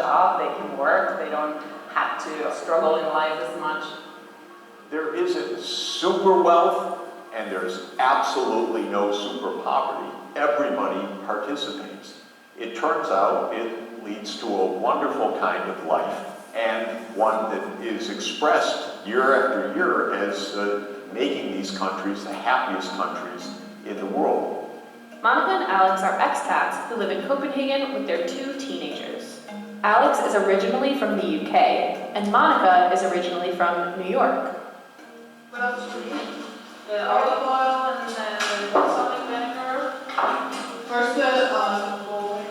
job, they can work, they don't have to struggle in life as much. There isn't super wealth, and there's absolutely no super poverty. Everybody participates. It turns out it leads to a wonderful kind of life, and one that is expressed year after year as making these countries the happiest countries in the world. Monica and Alex are expats who live in Copenhagen with their 2 teenagers. Alex is originally from the UK, and Monica is originally from New York. What else do we need? The olive oil and the balsamic vinegar. First the olive oil.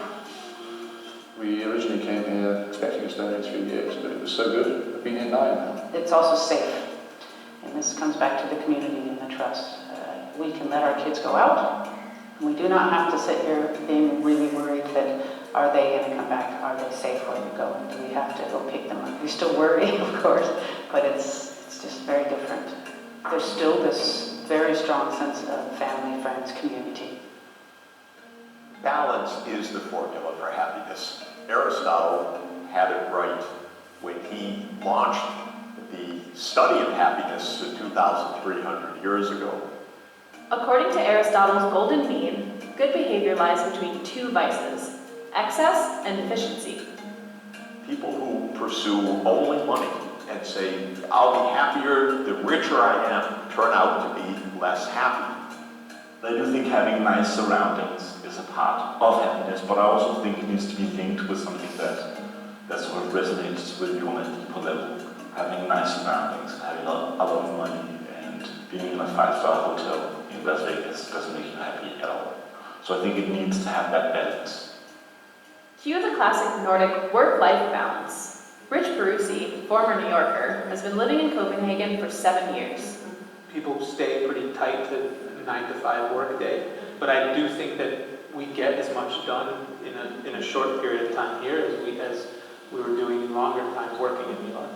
We originally came here expecting to stay in 3 years, but it was so good. We've been here 9 now. It's also safe, and this comes back to the community and the trust. We can let our kids go out, and we do not have to sit here being really worried that are they going to come back, are they safe where they're going, do we have to go pick them up? We still worry, of course, but it's just very different. There's still this very strong sense of family, friends, community. Balance is the formula for happiness. Aristotle had it right when he launched the study of happiness 2,300 years ago. According to Aristotle's golden mean, good behavior lies between 2 vices, excess and deficiency. People who pursue only money and say, I'll be happier the richer I am, turn out to be less happy. I do think having nice surroundings is a part of happiness, but I also think it needs to be linked with something that sort of resonates with you on a deeper level. Having nice surroundings, having a lot of money, and being in a 5-star hotel in Las Vegas doesn't make you happy at all. So I think it needs to have that balance. Cue the classic Nordic work-life balance. Rich Barussi, former New Yorker, has been living in Copenhagen for 7 years. People stay pretty tight to a 9-to-5 work day, but I do think that we get as much done in a short period of time here as we were doing in longer times working in New York.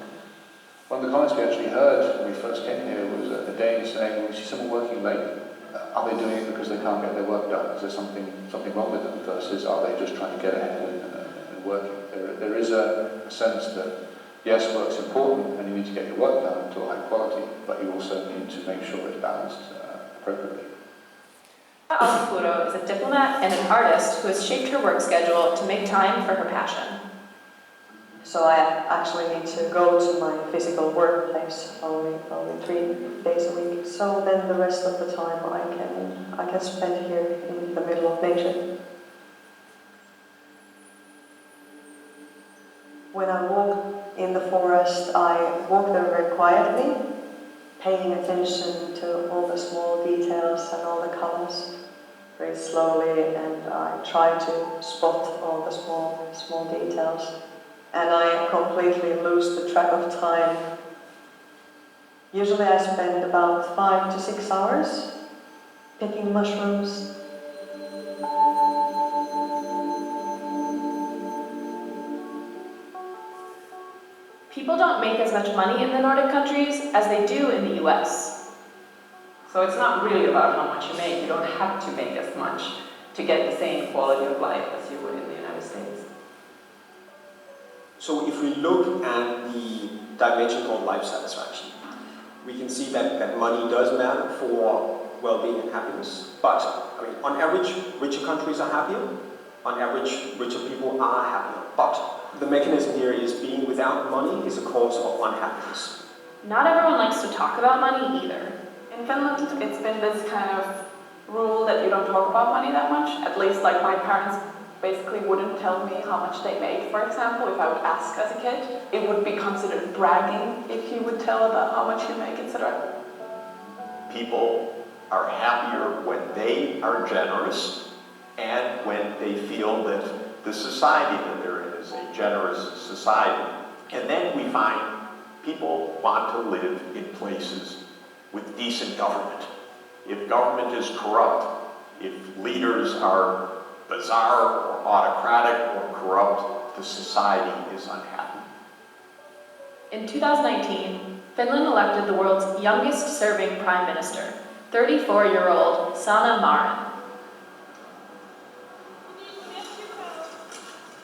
One of the comments we actually heard when we first came here was a Dane saying, when we see someone working late, are they doing it because they can't get their work done? Is there something wrong with them? Versus, are they just trying to get ahead and working? There is a sense that, yes, work's important and you need to get your work done to a high quality, but you also need to make sure it's balanced appropriately. Alfuro is a diplomat and an artist who has shaped her work schedule to make time for her passion. So I actually need to go to my physical workplace only 3 days a week. So then the rest of the time I can spend here in the middle of nature. When I walk in the forest, I walk there very quietly, paying attention to all the small details and all the colors very slowly, and I try to spot all the small details. And I completely lose the track of time. Usually I spend about 5 to 6 hours picking mushrooms. People don't make as much money in the Nordic countries as they do in the US. So it's not really about how much you make. You don't have to make as much to get the same quality of life as you would in the United States. So if we look at the dimension called life satisfaction, we can see that money does matter for well-being and happiness. But I mean, on average, richer countries are happier. On average, richer people are happier. But the mechanism here is being without money is a cause of unhappiness. Not everyone likes to talk about money either. In Finland, it's been this kind of rule that you don't talk about money that much. At least, like, my parents basically wouldn't tell me how much they made, for example, if I would ask as a kid. It would be considered bragging if you would tell about how much you make, etc. People are happier when they are generous and when they feel that the society that they're in is a generous society. And then we find people want to live in places with decent government. If government is corrupt, if leaders are bizarre or autocratic or corrupt, the society is unhappy. In 2019, Finland elected the world's youngest serving prime minister, 34-year-old Sanna Marin.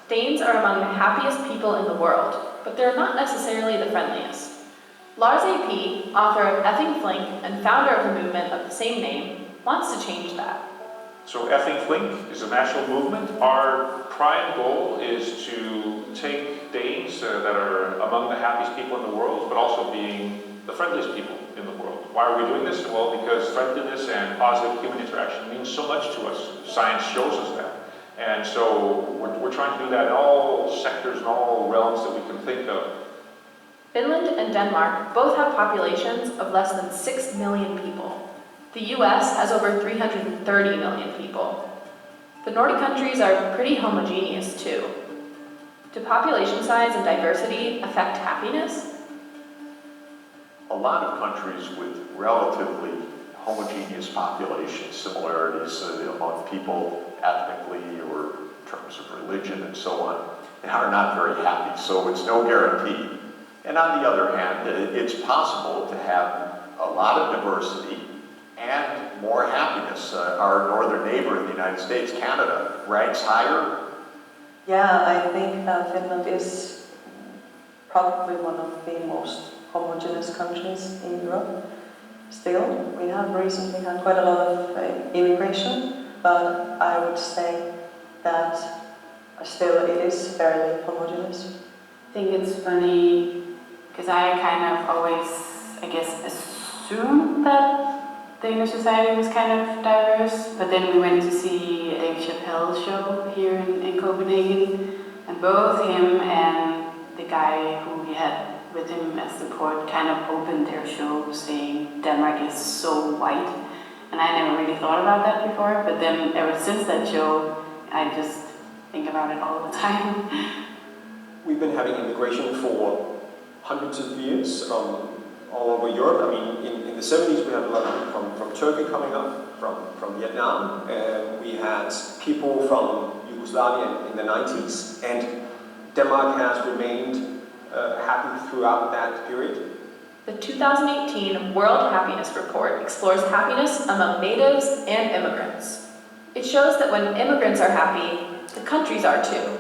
Danes are among the happiest people in the world, but they're not necessarily the friendliest. Lars A.P., author of Effing Flink and founder of the movement of the same name, wants to change that. So Effing Flink is a national movement. Our prime goal is to take Danes that are among the happiest people in the world, but also being the friendliest people in the world. Why are we doing this? Well, because friendliness and positive human interaction means so much to us. Science shows us that. And so we're trying to do that in all sectors and all realms that we can think of. Finland and Denmark both have populations of less than 6 million people. The US has over 330 million people. The Nordic countries are pretty homogeneous too. Do population size and diversity affect happiness? A lot of countries with relatively homogeneous population similarities among people ethnically or in terms of religion and so on are not very happy, so it's no guarantee. And on the other hand, it's possible to have a lot of diversity and more happiness. Our northern neighbor in the United States, Canada, ranks higher. Yeah, I think Finland is probably one of the most homogeneous countries in Europe. Still, we have recently had quite a lot of immigration, but I would say that still it is fairly homogeneous. I think it's funny because I kind of always, I guess, assumed that Danish society was kind of diverse, but then we went to see a Dave Chappelle show here in Copenhagen, and both him and the guy who he had with him as support kind of opened their show saying Denmark is so white, and I never really thought about that before, but then ever since that show, I just think about it all the time. We've been having immigration for hundreds of years all over Europe. I mean, in the 70s we had a lot of people from Turkey coming up, from Vietnam. We had people from Yugoslavia in the 90s, and Denmark has remained happy throughout that period. The 2018 World Happiness Report explores happiness among natives and immigrants. It shows that when immigrants are happy, the countries are too.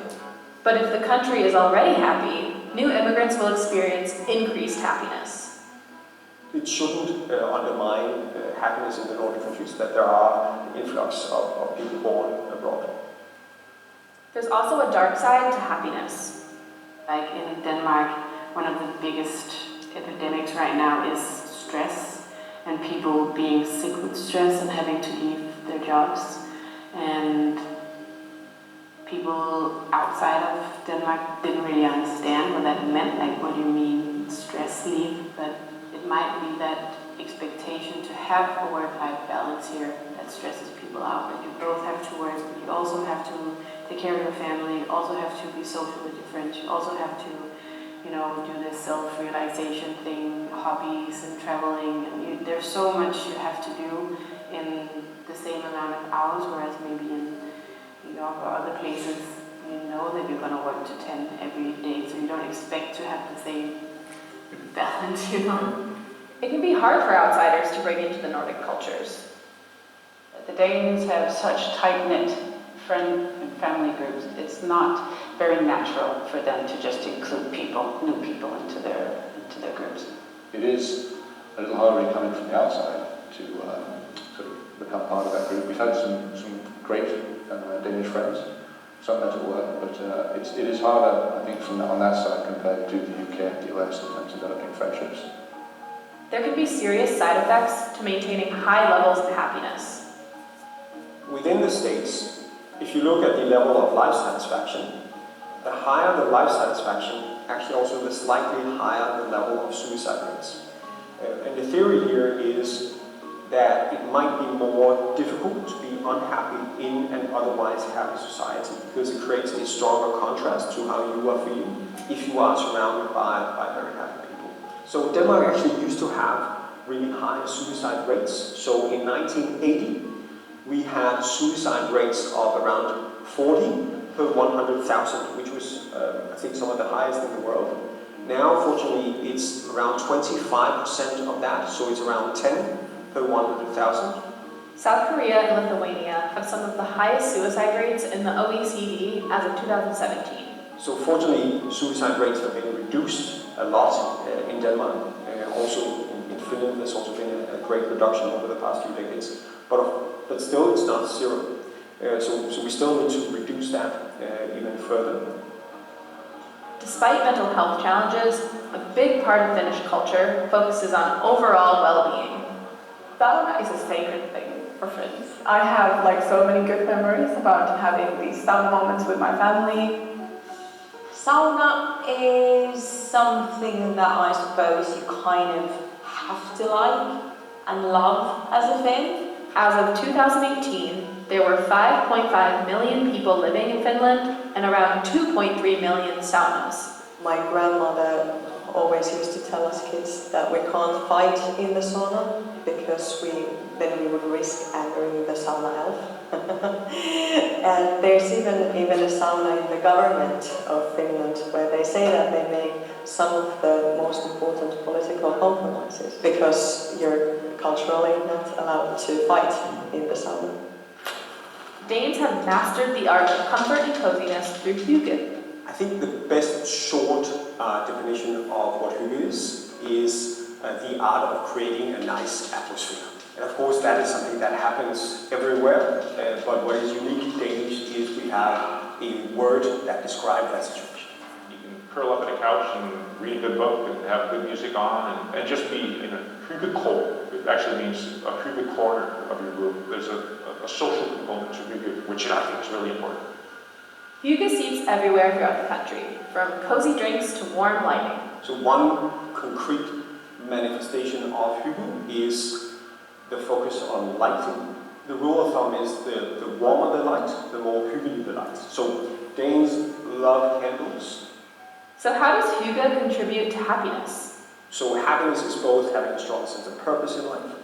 But if the country is already happy, new immigrants will experience increased happiness. It shouldn't undermine happiness in the Nordic countries that there are an influx of people born abroad. There's also a dark side to happiness. Like in Denmark, one of the biggest epidemics right now is stress, and people being sick with stress and having to leave their jobs. And people outside of Denmark didn't really understand what that meant, like what do you mean stress leave, but it might be that expectation to have a work-life balance here that stresses people out, that you both have to work, but you also have to take care of your family, you also have to be socially different, you also have to, you know, do this self-realization thing, hobbies and traveling, and there's so much you have to do in the same amount of hours, whereas maybe in New York or other places, you know that you're going to work to 10 every day, so you don't expect to have the same balance, you know. It can be hard for outsiders to bring into the Nordic cultures. The Danes have such tight-knit friend and family groups. It's not very natural for them to just include people, new people into their groups. It is a little harder coming from the outside to sort of become part of that group. We've had some great Danish friends, some that at work, but it is harder, I think, on that side compared to the UK and the US in terms of developing friendships. There can be serious side effects to maintaining high levels of happiness. Within the States, if you look at the level of life satisfaction, the higher the life satisfaction, actually also the slightly higher the level of suicide rates. And the theory here is that it might be more difficult to be unhappy in an otherwise happy society because it creates a stronger contrast to how you are feeling if you are surrounded by very happy people. So Denmark actually used to have really high suicide rates. So in 1980, we had suicide rates of around 40 per 100,000, which was, I think, some of the highest in the world. Now, fortunately, it's around 25% of that, so it's around 10 per 100,000. South Korea and Lithuania have some of the highest suicide rates in the OECD as of 2017. So fortunately, suicide rates have been reduced a lot in Denmark. Also in Finland, there's also been a great reduction over the past few decades. But still, it's not zero. So we still need to reduce that even further. Despite mental health challenges, a big part of Finnish culture focuses on overall well-being. Sauna is a sacred thing for Finns. I have like so many good memories about having these sauna moments with my family. Sauna is something that I suppose you kind of have to like and love as a Finn. As of 2018, there were 5.5 million people living in Finland and around 2.3 million saunas. My grandmother always used to tell us kids that we can't fight in the sauna because then we would risk angering the sauna elf. And there's even a sauna in the government of Finland where they say that they make some of the most important political compromises because you're culturally not allowed to fight in the sauna. Danes have mastered the art of comfort and coziness through hygge. I think the best short definition of what hygge is the art of creating a nice atmosphere. And of course that is something that happens everywhere, but what is unique Danish is we have a word that describes that situation. You can curl up on a couch and read a good book and have good music on and just be in a hyggekrog. It actually means a hygge corner of your room. There's a social component to hygge, which I think is really important. Hygge seats everywhere throughout the country, from cozy drinks to warm lighting. So one concrete manifestation of hygge is the focus on lighting. The rule of thumb is the warmer the light, the more hyggelig the light. So Danes love candles. So how does hygge contribute to happiness? So happiness is both having a strong sense of purpose in life.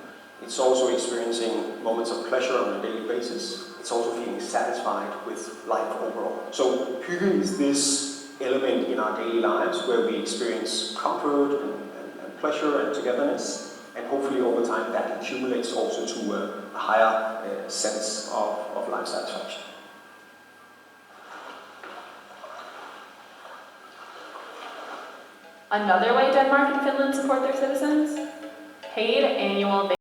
It's also experiencing moments of pleasure on a daily basis. It's also feeling satisfied with life overall. So hygge is this element in our daily lives where we experience comfort and pleasure and togetherness. And hopefully over time that accumulates also to a higher sense of life satisfaction. Another way Denmark and Finland support their citizens? Paid annual